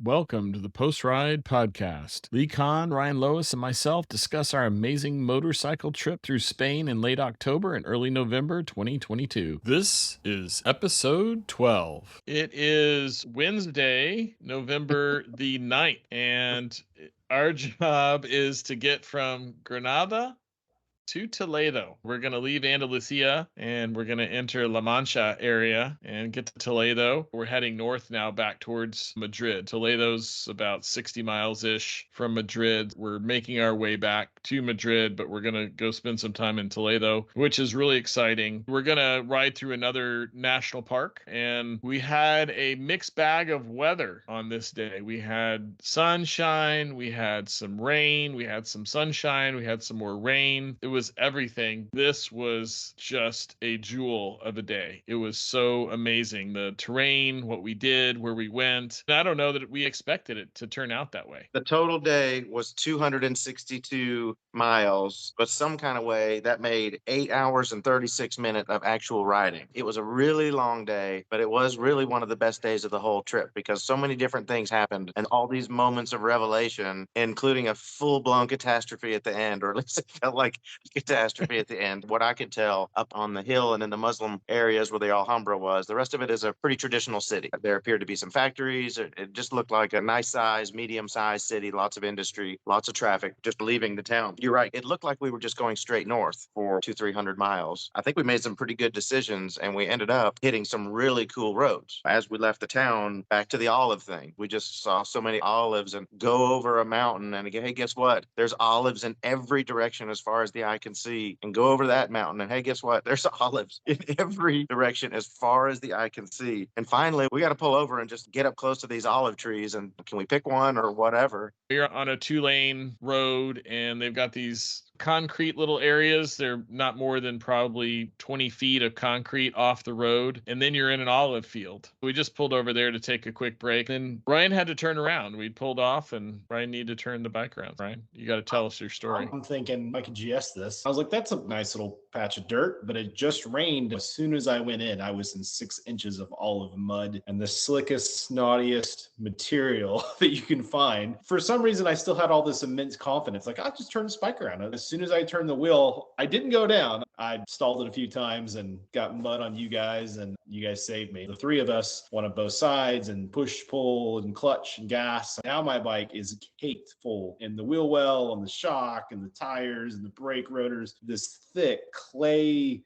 Welcome to the Post Ride Podcast. Lee Kahn, Ryan Lois, and myself discuss our amazing motorcycle trip through Spain in late October and early November 2022. This is episode 12. It is Wednesday, November the 9th, and our job is to get from Granada to Toledo. We're going to leave Andalusia and we're going to enter La Mancha area and get to Toledo. We're heading north now back towards Madrid. Toledo's about 60 miles ish from Madrid. We're making our way back to Madrid, but we're going to go spend some time in Toledo, which is really exciting. We're going to ride through another national park, and we had a mixed bag of weather on this day. We had sunshine, we had some rain, we had some sunshine, we had some more rain. It was everything. This was just a jewel of a day. It was so amazing. The terrain, what we did, where we went. And I don't know that we expected it to turn out that way. The total day was 262 miles, but some kind of way that made 8 hours and 36 minutes of actual riding. It was a really long day, but it was really one of the best days of the whole trip because so many different things happened and all these moments of revelation, including a full-blown catastrophe at the end, or at least it felt like catastrophe at the end. What I could tell up on the hill and in the Muslim areas where the Alhambra was, the rest of it is a pretty traditional city. There appeared to be some factories. It just looked like a nice size, medium sized city, lots of industry, lots of traffic, just leaving the town. You're right. It looked like we were just going straight north for 200-300 miles. I think we made some pretty good decisions and we ended up hitting some really cool roads. As we left the town, back to the olive thing, we just saw so many olives and go over a mountain and hey, guess what? There's olives in every direction as far as the eye can see, and go over that mountain and hey, guess what? There's olives in every direction as far as the eye can see. And finally, we got to pull over and just get up close to these olive trees and can we pick one or whatever? You're on a 2-lane road and they've got these concrete little areas. They're not more than probably 20 feet of concrete off the road. And then you're in an olive field. We just pulled over there to take a quick break. Then Ryan had to turn around. We pulled off and Ryan needed to turn the bike around. Ryan, you got to tell us your story. I'm thinking I could GS this. I was like, that's a nice little patch of dirt, but it just rained. As soon as I went in, I was in 6 inches of olive mud and the slickest, snottiest material that you can find. For some reason, I still had all this immense confidence. Like, I'll just turn this bike around. As soon as I turned the wheel, I didn't go down. I stalled it a few times and got mud on you guys, and you guys saved me. The three of us, one on both sides, and push, pull, and clutch and gas. Now my bike is caked full in the wheel well, and the shock, and the tires, and the brake rotors. This thick clay.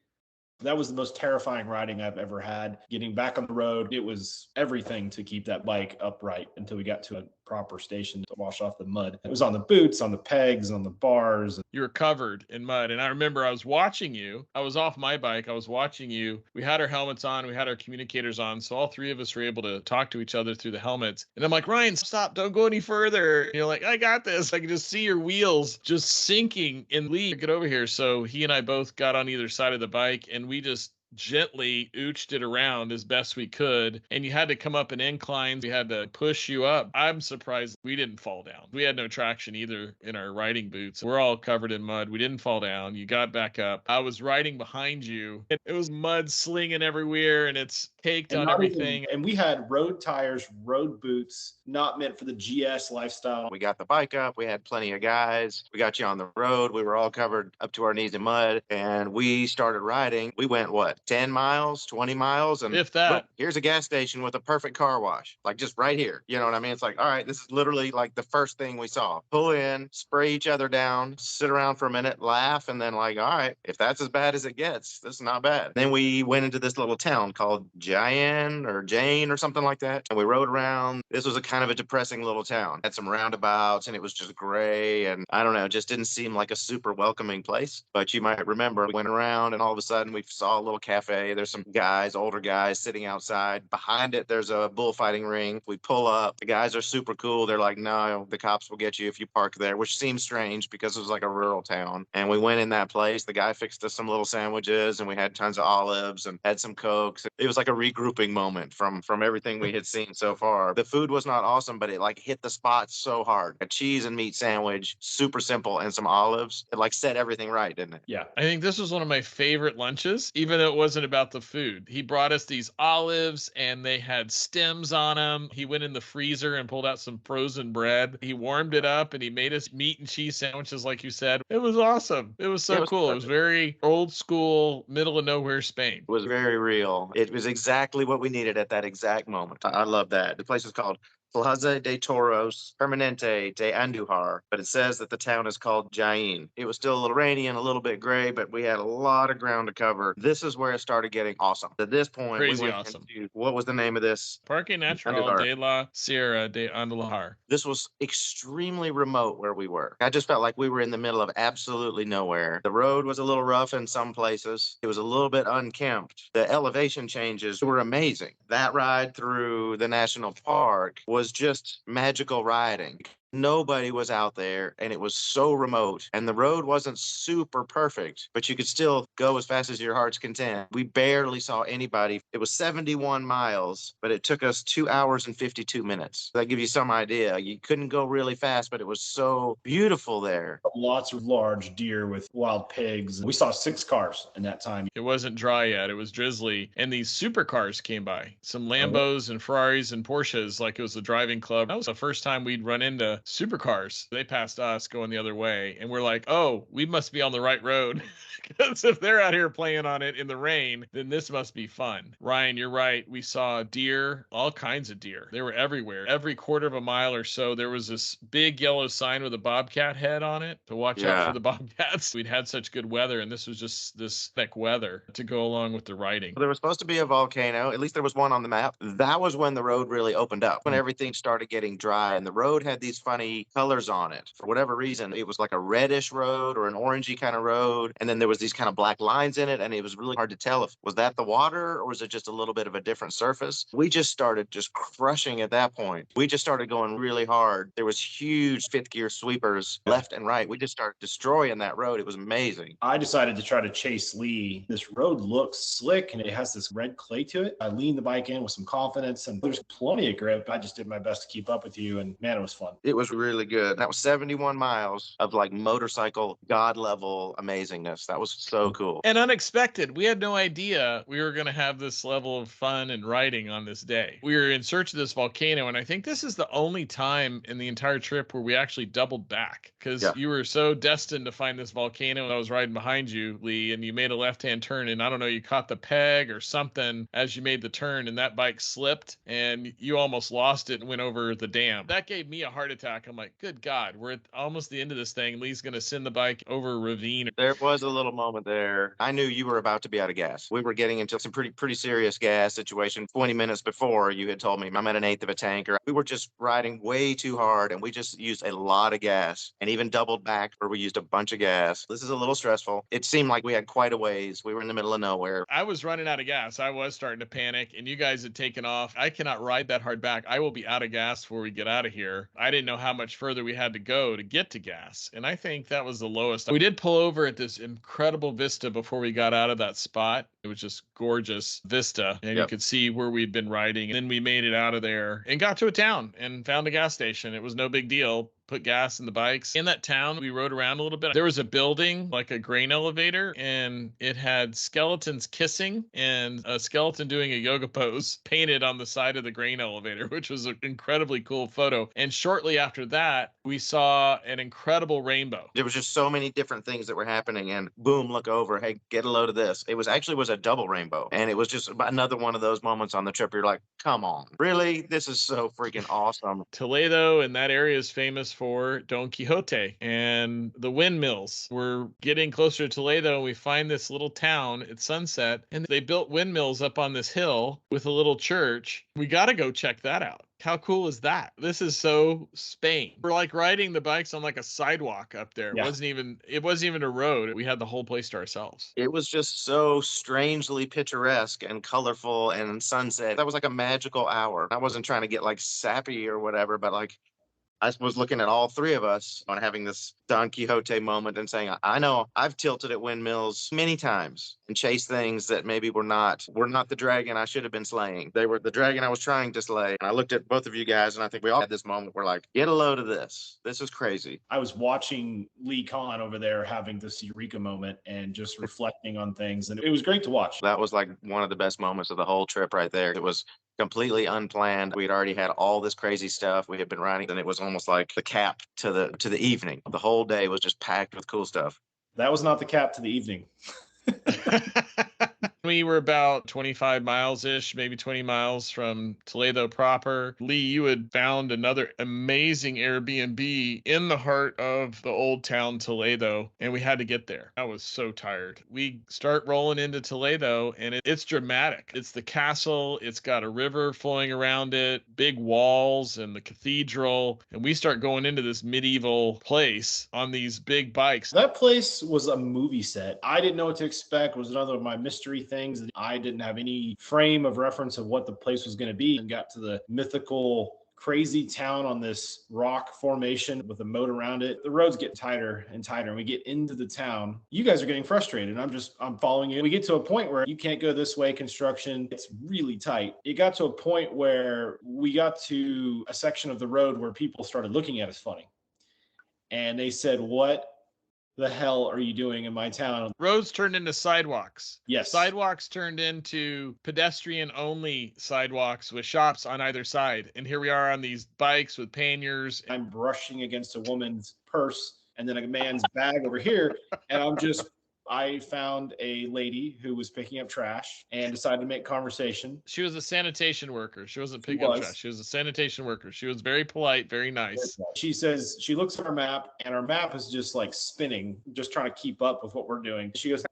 That was the most terrifying riding I've ever had. Getting back on the road, it was everything to keep that bike upright until we got to a proper station to wash off the mud. It was on the boots, on the pegs, on the bars. You were covered in mud. And I remember I was watching you. I was off my bike. I was watching you. We had our helmets on. We had our communicators on. So all three of us were able to talk to each other through the helmets. And I'm like, Ryan, stop. Don't go any further. And you're like, I got this. I can just see your wheels just sinking in Lee. Get over here. So he and I both got on either side of the bike and we just gently ooched it around as best we could, and you had to come up an incline. We had to push you up. I'm surprised we didn't fall down. We had no traction either in our riding boots. We're all covered in mud. We didn't fall down. You got back up. I was riding behind you. It was mud slinging everywhere, and it's caked on everything. And we had road tires, road boots, not meant for the GS lifestyle. We got the bike up. We had plenty of guys. We got you on the road. We were all covered up to our knees in mud, and we started riding. We went, 10 miles, 20 miles? And if that, look, here's a gas station with a perfect car wash, like just right here. You know what I mean? It's like, all right, this is literally like the first thing we saw. Pull in, spray each other down, sit around for a minute, laugh, and then like, all right, if that's as bad as it gets, this is not bad. Then we went into this little town called Jane or something like that. And we rode around. This was a kind of a depressing little town. Had some roundabouts and it was just gray. And I don't know, just didn't seem like a super welcoming place. But you might remember we went around and all of a sudden we saw a little cafe. There's some guys, older guys sitting outside. Behind it, there's a bullfighting ring. We pull up. The guys are super cool. They're like, no, the cops will get you if you park there, which seems strange because it was like a rural town. And we went in that place. The guy fixed us some little sandwiches and we had tons of olives and had some Cokes. It was like a regrouping moment from everything we had seen so far. The food was not awesome, but it like hit the spot so hard. A cheese and meat sandwich, super simple, and some olives. It like set everything right, didn't it? Yeah. I think this was one of my favorite lunches, even though it wasn't about the food. He brought us these olives and they had stems on them. He went in the freezer and pulled out some frozen bread. He warmed it up and he made us meat and cheese sandwiches, like you said. It was awesome. It was so cool. It was very old school, middle of nowhere Spain. It was very real. It was exactly what we needed at that exact moment. I love that. The place is called Plaza de Toros Permanente de Andujar, but it says that the town is called Jaén. It was still a little rainy and a little bit gray, but we had a lot of ground to cover. This is where it started getting awesome. At this point, Crazy we went awesome. into, what was the name of this? Parque Natural de la Sierra de Andalujar. This was extremely remote where we were. I just felt like we were in the middle of absolutely nowhere. The road was a little rough in some places. It was a little bit unkempt. The elevation changes were amazing. That ride through the national park was just magical riding. Nobody was out there and it was so remote and the road wasn't super perfect, but you could still go as fast as your heart's content. We barely saw anybody. It was 71 miles, but it took us 2 hours and 52 minutes. That gives you some idea. You couldn't go really fast, but it was so beautiful there. Lots of large deer with wild pigs. We saw 6 cars in that time. It wasn't dry yet. It was drizzly. And these supercars came by. Some Lambos and Ferraris and Porsches, like it was the driving club. That was the first time we'd run into supercars. They passed us going the other way. And we're like, oh, we must be on the right road. Because if they're out here playing on it in the rain, then this must be fun. Ryan, you're right. We saw deer, all kinds of deer. They were everywhere. Every quarter of a mile or so, there was this big yellow sign with a bobcat head on it to watch out for the bobcats. We'd had such good weather, and this was just this thick weather to go along with the riding. There was supposed to be a volcano. At least there was one on the map. That was when the road really opened up, when everything started getting dry, and the road had these funny colors on it. For whatever reason, it was like a reddish road or an orangey kind of road, and then there was these kind of black lines in it, and it was really hard to tell if was that the water or was it just a little bit of a different surface. We just started just crushing at that point. We just started going really hard. There was huge fifth gear sweepers left and right. We just started destroying that road. It was amazing. I decided to try to chase Lee. This road looks slick and it has this red clay to it. I leaned the bike in with some confidence and there's plenty of grip. I just did my best to keep up with you, and man, it was fun. It was really good. That was 71 miles of like motorcycle god level amazingness. That was so cool. And unexpected. We had no idea we were going to have this level of fun and riding on this day. We were in search of this volcano, and I think this is the only time in the entire trip where we actually doubled back, because you were so destined to find this volcano. And I was riding behind you, Lee, and you made a left-hand turn, and I don't know, you caught the peg or something as you made the turn, and that bike slipped, and you almost lost it and went over the dam. That gave me a heart attack. I'm like, good God, we're at almost the end of this thing. Lee's going to send the bike over a ravine. There was a little moment there. I knew you were about to be out of gas. We were getting into some pretty serious gas situation. 20 minutes before, you had told me I'm at an eighth of a tank. Or we were just riding way too hard, and we just used a lot of gas, and even doubled back where we used a bunch of gas. This is a little stressful. It seemed like we had quite a ways. We were in the middle of nowhere. I was running out of gas. I was starting to panic, and you guys had taken off. I cannot ride that hard back. I will be out of gas before we get out of here. I didn't know how much further we had to go to get to gas, and I think that was the lowest. We did pull over at this incredible vista before we got out of that spot. It was just gorgeous vista, and you could see where we'd been riding. And then we made it out of there and got to a town and found a gas station. It was no big deal. Put gas in the bikes. In that town, we rode around a little bit. There was a building, like a grain elevator, and it had skeletons kissing and a skeleton doing a yoga pose painted on the side of the grain elevator, which was an incredibly cool photo. And shortly after that, we saw an incredible rainbow. There was just so many different things that were happening, and boom, look over. Hey, get a load of this. It was a double rainbow, and it was just another one of those moments on the trip where you're like, come on, really? This is so freaking awesome. Toledo and that area is famous for Don Quixote and the windmills. We're getting closer to Toledo, and we find this little town at sunset, and they built windmills up on this hill with a little church. We got to go check that out. How cool is that? This is so Spain. We're like riding the bikes on like a sidewalk up there. It wasn't even a road. We had the whole place to ourselves. It was just so strangely picturesque and colorful and sunset. That was like a magical hour. I wasn't trying to get like sappy or whatever, but like I was looking at all three of us on having this Don Quixote moment and saying, I know I've tilted at windmills many times and chased things that maybe were not the dragon I should have been slaying. They were the dragon I was trying to slay. And I looked at both of you guys, and I think we all had this moment where like, get a load of this. This is crazy. I was watching Lee Khan over there having this eureka moment and just reflecting on things. And it was great to watch. That was like one of the best moments of the whole trip right there. It was completely unplanned. We had already had all this crazy stuff we had been riding, and it was almost like the cap to the evening. The whole day was just packed with cool stuff. That was not the cap to the evening. We were about 25 miles-ish, maybe 20 miles from Toledo proper. Lee, you had found another amazing Airbnb in the heart of the old town Toledo, and we had to get there. I was so tired. We start rolling into Toledo, and it's dramatic. It's the castle. It's got a river flowing around it, big walls, and the cathedral. And we start going into this medieval place on these big bikes. That place was a movie set. I didn't know what to expect. It was another of my mystery things that I didn't have any frame of reference of what the place was going to be, and got to the mythical crazy town on this rock formation with a moat around it. The roads get tighter and tighter, and we get into the town. You guys are getting frustrated. I'm following you. We get to a point where you can't go this way. Construction, it's really tight. It got to a point where we got to a section of the road where people started looking at us funny. And they said, what the hell are you doing in my town? Roads turned into sidewalks. Yes. Sidewalks turned into pedestrian-only sidewalks with shops on either side. And here we are on these bikes with panniers. I'm brushing against a woman's purse and then a man's bag over here. And I found a lady who was picking up trash and decided to make conversation. She was a sanitation worker. She wasn't picking up trash. She was a sanitation worker. She was very polite, very nice. She says, she looks at our map, and our map is just like spinning, just trying to keep up with what we're doing. She goes,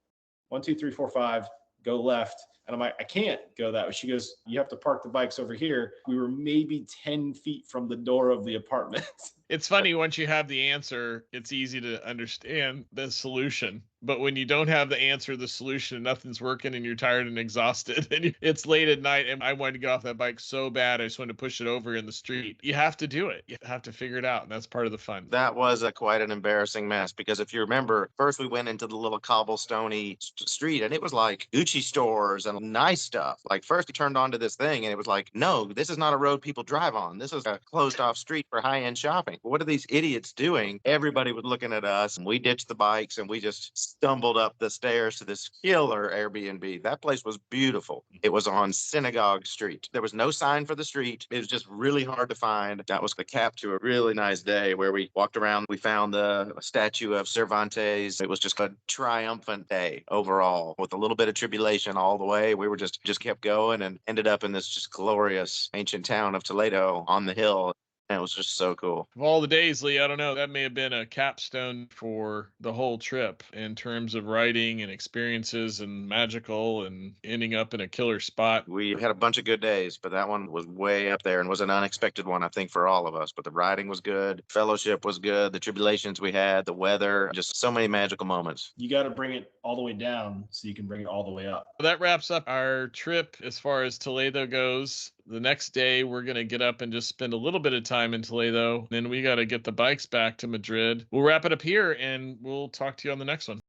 1, 2, 3, 4, 5, go left. And I'm like, I can't go that way. She goes, you have to park the bikes over here. We were maybe 10 feet from the door of the apartment. It's funny, once you have the answer, it's easy to understand the solution. But when you don't have the answer, the solution, and nothing's working, and you're tired and exhausted, and it's late at night, and I wanted to get off that bike so bad, I just wanted to push it over in the street. You have to do it. You have to figure it out, and that's part of the fun. That was quite an embarrassing mess, because if you remember, first we went into the little cobblestone-y street, and it was like Gucci stores and nice stuff. Like, first we turned onto this thing, and it was like, no, this is not a road people drive on. This is a closed-off street for high-end shopping. What are these idiots doing? Everybody was looking at us, and we ditched the bikes, and we just stumbled up the stairs to this killer Airbnb. That place was beautiful. It was on Synagogue Street. There was no sign for the street. It was just really hard to find. That was the cap to a really nice day where we walked around. We found the statue of Cervantes. It was just a triumphant day overall, with a little bit of tribulation all the way. We were just kept going and ended up in this just glorious ancient town of Toledo on the hill. And it was just so cool. Of all the days, Lee, I don't know, that may have been a capstone for the whole trip in terms of riding and experiences and magical and ending up in a killer spot. We had a bunch of good days, but that one was way up there and was an unexpected one, I think, for all of us. But the riding was good. Fellowship was good. The tribulations we had, the weather, just so many magical moments. You got to bring it all the way down so you can bring it all the way up. That wraps up our trip as far as Toledo goes. The next day, we're going to get up and just spend a little bit of time in Toledo. Then we got to get the bikes back to Madrid. We'll wrap it up here, and we'll talk to you on the next one.